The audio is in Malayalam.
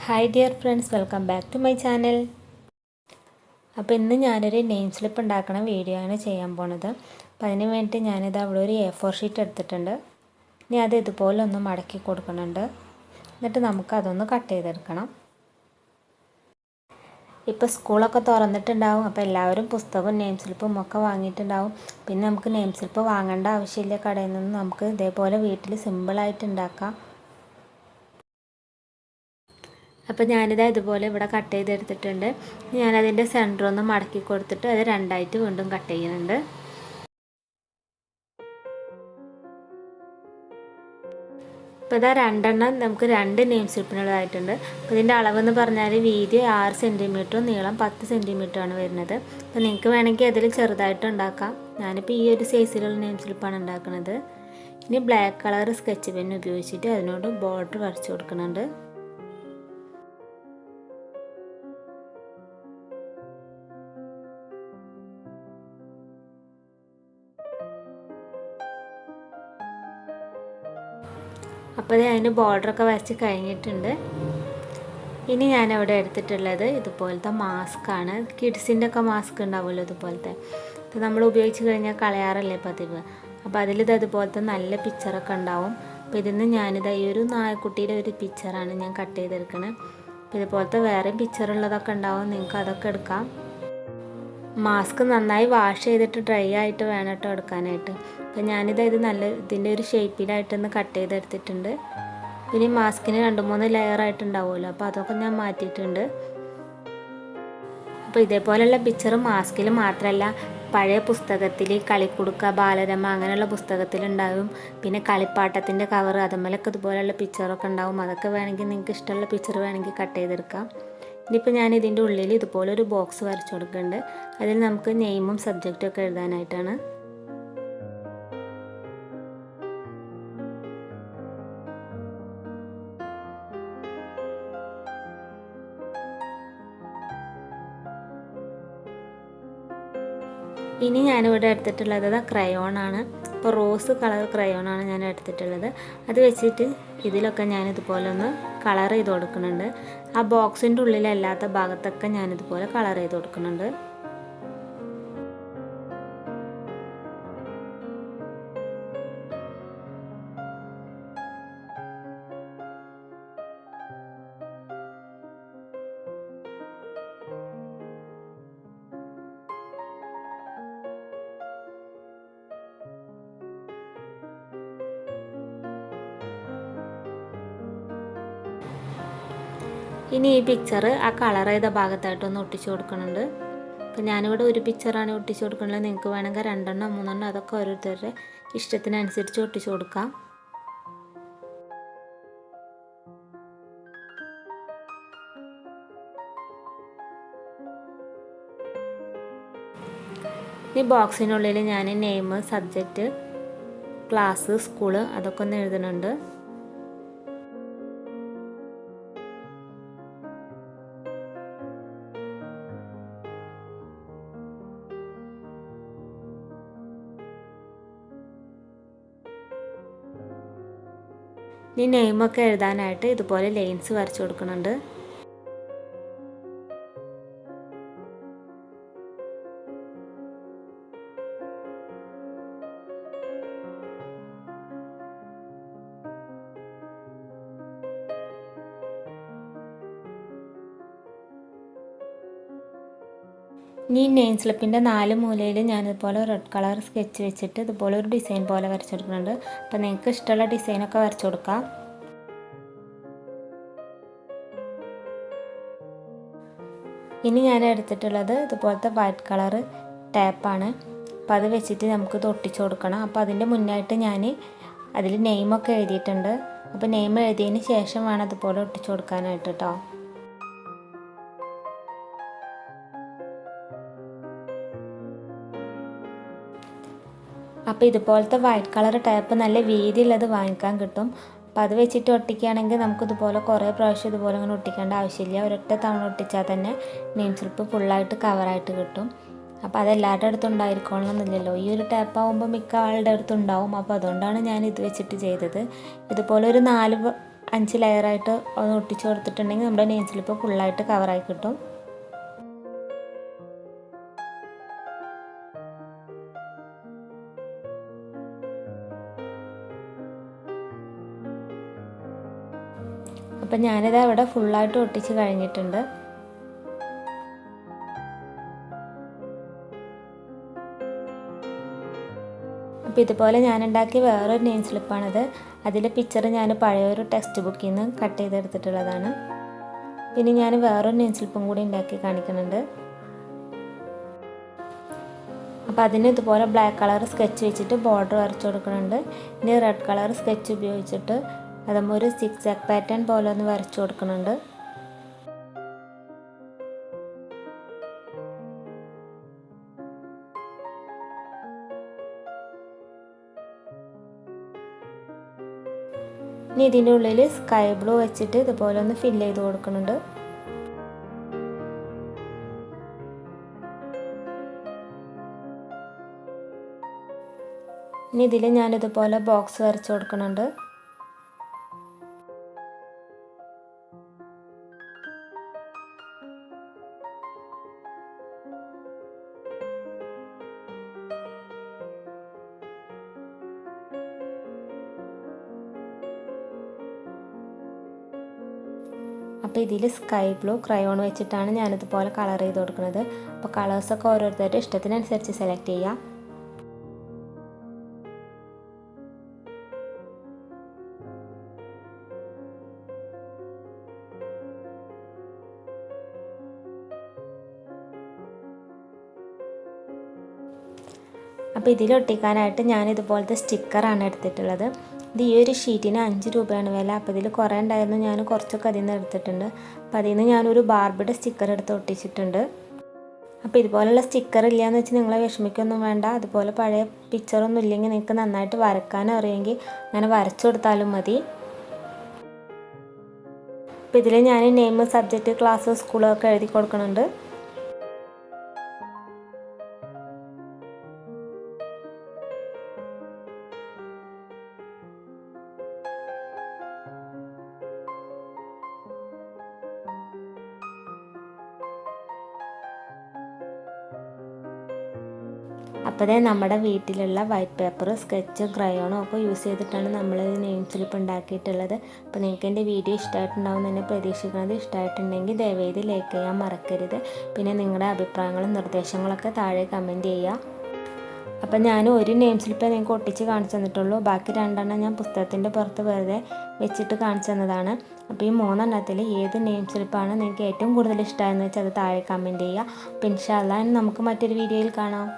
Hi dear friends, welcome back to my channel. അപ്പോൾ ഇന്ന് ഞാനൊരു നെയിം സ്ലിപ്പ് ഉണ്ടാക്കണ വീഡിയോ ആണ് ചെയ്യാൻ പോണത്. അപ്പോൾ അതിന് വേണ്ടി ഞാനിത് അവിടെ ഒരു A4 ഷീറ്റ് എടുത്തിട്ടുണ്ട്. ഇനി അത് ഇതുപോലെ ഒന്ന് മടക്കി കൊടുക്കുന്നുണ്ട്. എന്നിട്ട് നമുക്കതൊന്ന് കട്ട് ചെയ്തെടുക്കണം. ഇപ്പോൾ സ്കൂളൊക്കെ തുറന്നിട്ടുണ്ടാവും. അപ്പോൾ എല്ലാവരും പുസ്തകവും നെയിം സ്ലിപ്പും ഒക്കെ വാങ്ങിയിട്ടുണ്ടാവും. പിന്നെ നമുക്ക് നെയിം സ്ലിപ്പ് വാങ്ങേണ്ട ആവശ്യമില്ല. കടയിൽ നിന്ന് നമുക്ക് ഇതേപോലെ വീട്ടിൽ സിമ്പിളായിട്ട് ഉണ്ടാക്കാം. അപ്പോൾ ഞാനിത് ഇതുപോലെ ഇവിടെ കട്ട് ചെയ്തെടുത്തിട്ടുണ്ട്. ഞാനതിൻ്റെ സെൻറ്റർ ഒന്ന് മടക്കി കൊടുത്തിട്ട് അത് രണ്ടായിട്ട് വീണ്ടും കട്ട് ചെയ്യുന്നുണ്ട്. അപ്പോൾ ഇതാ രണ്ടെണ്ണം നമുക്ക് രണ്ട് നെയിം സ്ലിപ്പിനുള്ളതായിട്ടുണ്ട്. അപ്പോൾ ഇതിൻ്റെ അളവെന്ന് പറഞ്ഞാൽ വീതി 6 സെൻറ്റിമീറ്ററും നീളം 10 സെൻറ്റിമീറ്ററുമാണ് വരുന്നത്. അപ്പോൾ നിങ്ങൾക്ക് വേണമെങ്കിൽ അതിൽ ചെറുതായിട്ട് ഉണ്ടാക്കാം. ഞാനിപ്പോൾ ഈ ഒരു സൈസിലുള്ള നെയിം സ്ലിപ്പാണ് ഉണ്ടാക്കുന്നത്. ഇനി ബ്ലാക്ക് കളർ സ്കെച്ച് പെൻ ഉപയോഗിച്ചിട്ട് അതിനോട് ബോർഡർ വരച്ച് കൊടുക്കുന്നുണ്ട്. അപ്പോൾ അതിന് ബോർഡറൊക്കെ വരച്ച് കഴിഞ്ഞിട്ടുണ്ട്. ഇനി ഞാനവിടെ എടുത്തിട്ടുള്ളത് ഇതുപോലത്തെ മാസ്കാണ്. കിഡ്സിൻ്റെ ഒക്കെ മാസ്ക് ഉണ്ടാവുമല്ലോ ഇതുപോലത്തെ. അപ്പോൾ നമ്മൾ ഉപയോഗിച്ച് കഴിഞ്ഞാൽ കളയാറല്ലേ പതിവ്. അപ്പോൾ അതിലിത് അതുപോലത്തെ നല്ല പിക്ചറൊക്കെ ഉണ്ടാവും. അപ്പോൾ ഇതിന്ന് ഞാനിത് ഈ ഒരു നായക്കുട്ടിയുടെ ഒരു പിക്ചറാണ് ഞാൻ കട്ട് ചെയ്തെടുക്കുന്നത്. അപ്പോൾ ഇതുപോലത്തെ വേറെ പിക്ചറുള്ളതൊക്കെ ഉണ്ടാവും, നിങ്ങൾക്ക് അതൊക്കെ എടുക്കാം. മാസ്ക് നന്നായി വാഷ് ചെയ്തിട്ട് ഡ്രൈ ആയിട്ട് വേണം കേട്ടോ എടുക്കാനായിട്ട്. അപ്പോൾ ഞാനിത് ഇതിൻ്റെ ഒരു ഷേപ്പിലായിട്ടൊന്ന് കട്ട് ചെയ്തെടുത്തിട്ടുണ്ട്. പിന്നെ മാസ്കിന് 2-3 ലെയറായിട്ടുണ്ടാവുമല്ലോ, അപ്പോൾ അതൊക്കെ ഞാൻ മാറ്റിയിട്ടുണ്ട്. അപ്പോൾ ഇതേപോലെയുള്ള പിക്ചർ മാസ്കിൽ മാത്രമല്ല, പഴയ പുസ്തകത്തിൽ കളിക്കുടുക്ക, ബാലരമ അങ്ങനെയുള്ള പുസ്തകത്തിലുണ്ടാവും. പിന്നെ കളിപ്പാട്ടത്തിൻ്റെ കവർ, അതുമേലൊക്കെ ഇതുപോലെയുള്ള പിക്ചറൊക്കെ ഉണ്ടാവും. അതൊക്കെ വേണമെങ്കിൽ നിങ്ങൾക്ക് ഇഷ്ടമുള്ള പിക്ചർ വേണമെങ്കിൽ കട്ട് ചെയ്തെടുക്കാം. ഇനിയിപ്പോൾ ഞാൻ ഇതിൻ്റെ ഉള്ളിൽ ഇതുപോലൊരു ബോക്സ് വരച്ചു കൊടുക്കുന്നുണ്ട്. അതിൽ നമുക്ക് നെയിമും സബ്ജക്റ്റും ഒക്കെ എഴുതാനായിട്ടാണ്. ഇനി ഞാനിവിടെ എടുത്തിട്ടുള്ളത് ക്രയോണാണ്. ഇപ്പോൾ റോസ് കളർ ക്രയോണാണ് ഞാൻ എടുത്തിട്ടുള്ളത്. അത് വെച്ചിട്ട് ഇതിലൊക്കെ ഞാനിതുപോലെ ഒന്ന് കളർ ചെയ്ത് കൊടുക്കുന്നുണ്ട്. ആ ബോക്സിൻ്റെ ഉള്ളിലല്ലാത്ത ഭാഗത്തൊക്കെ ഞാനിതുപോലെ കളർ ചെയ്ത് കൊടുക്കുന്നുണ്ട്. ഇനി ഈ പിക്ചർ ആ കളർ ചെയ്ത ഭാഗത്തായിട്ടൊന്ന് ഒട്ടിച്ചു കൊടുക്കുന്നുണ്ട്. അപ്പോൾ ഞാനിവിടെ ഒരു പിക്ചറാണ് ഒട്ടിച്ചു കൊടുക്കുന്നത്. നിങ്ങൾക്ക് വേണമെങ്കിൽ 2 3 അതൊക്കെ ഓരോരുത്തരുടെ ഇഷ്ടത്തിനനുസരിച്ച് ഒട്ടിച്ചു കൊടുക്കാം. ഈ ബോക്സിനുള്ളിൽ ഞാൻ നെയിം, സബ്ജക്റ്റ്, ക്ലാസ്, സ്കൂള് അതൊക്കെ ഒന്ന് എഴുതുന്നുണ്ട്. ഈ നെയിമൊക്കെ എഴുതാനായിട്ട് ഇതുപോലെ ലൈൻസ് വരച്ചു കൊടുക്കുന്നുണ്ട്. ഈ നെയിം സ്ലിപ്പിൻ്റെ 4 മൂലയിൽ ഞാനിതുപോലെ റെഡ് കളർ സ്കെച്ച് വെച്ചിട്ട് ഇതുപോലെ ഒരു ഡിസൈൻ പോലെ വരച്ചെടുക്കുന്നുണ്ട്. അപ്പോൾ നിങ്ങൾക്ക് ഇഷ്ടമുള്ള ഡിസൈനൊക്കെ വരച്ചു കൊടുക്കാം. ഇനി ഞാൻ എടുത്തിട്ടുള്ളത് ഇതുപോലത്തെ വൈറ്റ് കളർ ടാപ്പാണ്. അപ്പോൾ അത് വെച്ചിട്ട് നമുക്ക് ഒട്ടിച്ചു കൊടുക്കണം. അപ്പോൾ അതിൻ്റെ മുന്നായിട്ട് ഞാൻ അതിൽ നെയിമൊക്കെ എഴുതിയിട്ടുണ്ട്. അപ്പോൾ നെയിം എഴുതിയതിന് ശേഷം വേണം അതുപോലെ ഒട്ടിച്ചു കൊടുക്കാനായിട്ട് കേട്ടോ. അപ്പോൾ ഇതുപോലത്തെ വൈറ്റ് കളർ ടാപ്പ് നല്ല വീതിയുള്ളത് വാങ്ങിക്കാൻ കിട്ടും. അപ്പോൾ അത് വെച്ചിട്ട് ഒട്ടിക്കുകയാണെങ്കിൽ നമുക്കിതുപോലെ കുറേ പ്രാവശ്യം ഇതുപോലെ അങ്ങനെ ഒട്ടിക്കേണ്ട ആവശ്യമില്ല. ഒരൊറ്റ തവണ ഒട്ടിച്ചാൽ തന്നെ നെയിം സ്ലിപ്പ് ഫുള്ളായിട്ട് കവറായിട്ട് കിട്ടും. അപ്പോൾ അതെല്ലാവരുടെ അടുത്തും ഉണ്ടായിരിക്കണമെന്നില്ലല്ലോ. ഈ ഒരു ടാപ്പ് ആകുമ്പോൾ മിക്ക ആളുടെ അടുത്തും ഉണ്ടാവും. അപ്പോൾ അതുകൊണ്ടാണ് ഞാൻ ഇത് വെച്ചിട്ട് ചെയ്തത്. ഇതുപോലെ ഒരു 5 ലെയറായിട്ട് ഒന്ന് ഒട്ടിച്ച് കൊടുത്തിട്ടുണ്ടെങ്കിൽ നമ്മുടെ നെയിം സ്ലിപ്പ് ഫുള്ളായിട്ട് കവറായി കിട്ടും. അപ്പം ഞാനിത് അവിടെ ഫുള്ളായിട്ട് ഒട്ടിച്ച് കഴിഞ്ഞിട്ടുണ്ട്. അപ്പോൾ ഇതുപോലെ ഞാൻ ഉണ്ടാക്കിയ വേറൊരു നെയിം സ്ലിപ്പാണിത്. അതിലെ പിക്ചർ ഞാൻ പഴയൊരു ടെക്സ്റ്റ് ബുക്കിൽ നിന്ന് കട്ട് ചെയ്തെടുത്തിട്ടുള്ളതാണ്. പിന്നെ ഞാൻ വേറൊരു നെയിം സ്ലിപ്പും കൂടി ഉണ്ടാക്കി കാണിക്കുന്നുണ്ട്. അപ്പോൾ അതിന് ഇതുപോലെ ബ്ലാക്ക് കളർ സ്കെച്ച് വെച്ചിട്ട് ബോർഡർ വരച്ചു കൊടുക്കുന്നുണ്ട്. ഇനി റെഡ് കളർ സ്കെച്ച് ഉപയോഗിച്ചിട്ട് അതുമ്പോൾ ഒരു സിക്സാക്ക് പാറ്റേൺ പോലെ ഒന്ന് വരച്ചു കൊടുക്കുന്നുണ്ട്. ഇനി ഇതിൻ്റെ ഉള്ളിൽ സ്കൈ ബ്ലൂ വെച്ചിട്ട് ഇതുപോലെ ഒന്ന് ഫില്ല് ചെയ്ത് കൊടുക്കുന്നുണ്ട്. ഇനി ഇതിൽ ഞാനിതുപോലെ ബോക്സ് വരച്ച് കൊടുക്കുന്നുണ്ട്. അപ്പോൾ ഇതിൽ സ്കൈ ബ്ലൂ ക്രയോൺ വെച്ചിട്ടാണ് ഞാനിതുപോലെ കളർ ചെയ്ത് കൊടുക്കുന്നത്. അപ്പോൾ കളേഴ്സൊക്കെ ഓരോരുത്തരുടെ ഇഷ്ടത്തിനനുസരിച്ച് സെലക്ട് ചെയ്യാം. അപ്പോൾ ഇതിലൊട്ടിക്കാനായിട്ട് ഞാനിതുപോലത്തെ സ്റ്റിക്കറാണ് എടുത്തിട്ടുള്ളത്. ഇത് ഈ ഒരു ഷീറ്റിന് 5 രൂപയാണ് വില. അപ്പോൾ ഇതിൽ കുറേ ഉണ്ടായിരുന്നു, ഞാൻ കുറച്ചൊക്കെ അതിൽ നിന്ന് എടുത്തിട്ടുണ്ട്. അപ്പോൾ അതിൽ നിന്ന് ഞാനൊരു ബാർബിയുടെ സ്റ്റിക്കർ എടുത്ത് ഒട്ടിച്ചിട്ടുണ്ട്. അപ്പോൾ ഇതുപോലുള്ള സ്റ്റിക്കർ ഇല്ലയെന്ന് വെച്ച് നിങ്ങളെ വിഷമിക്കൊന്നും വേണ്ട. അതുപോലെ പഴയ പിക്ചറൊന്നും ഇല്ലെങ്കിൽ നിങ്ങൾക്ക് നന്നായിട്ട് വരയ്ക്കാൻ അറിയുമെങ്കിൽ അങ്ങനെ വരച്ചു കൊടുത്താലും മതി. അപ്പോൾ ഇതിൽ ഞാൻ നെയിം, സബ്ജക്റ്റ്, ക്ലാസ്, സ്കൂളൊക്കെ എഴുതി കൊടുക്കുന്നുണ്ട്. അപ്പോൾ നമ്മുടെ വീട്ടിലുള്ള വൈറ്റ് പേപ്പർ, സ്കെച്ച്, ക്രയോണും ഒക്കെ യൂസ് ചെയ്തിട്ടാണ് നമ്മൾ നെയിം സ്ലിപ്പ് ഉണ്ടാക്കിയിട്ടുള്ളത്. അപ്പോൾ നിങ്ങൾക്ക് എൻ്റെ വീഡിയോ ഇഷ്ടമായിട്ടുണ്ടാവും എന്ന് തന്നെ പ്രതീക്ഷിക്കുന്നത്. ഇഷ്ടമായിട്ടുണ്ടെങ്കിൽ ദയവേത് ലൈക്ക് ചെയ്യാൻ മറക്കരുത്. പിന്നെ നിങ്ങളുടെ അഭിപ്രായങ്ങളും നിർദ്ദേശങ്ങളൊക്കെ താഴെ കമൻറ്റ് ചെയ്യുക. അപ്പം ഞാൻ ഒരു നെയിം സ്ലിപ്പേ നിങ്ങൾക്ക് ഒട്ടിച്ച് കാണിച്ചു തന്നിട്ടുള്ളൂ. ബാക്കി 2 ഞാൻ പുസ്തകത്തിൻ്റെ പുറത്ത് വെറുതെ വെച്ചിട്ട് കാണിച്ചു തന്നതാണ്. അപ്പോൾ ഈ 3 ഏത് നെയിം സ്ലിപ്പാണ് നിങ്ങൾക്ക് ഏറ്റവും കൂടുതൽ ഇഷ്ടമായെന്ന് വെച്ചാൽ അത് താഴെ കമൻറ്റ് ചെയ്യുക. അപ്പോൾ ഇൻഷാ അല്ലാഹ് നമുക്ക് മറ്റൊരു വീഡിയോയിൽ കാണാം.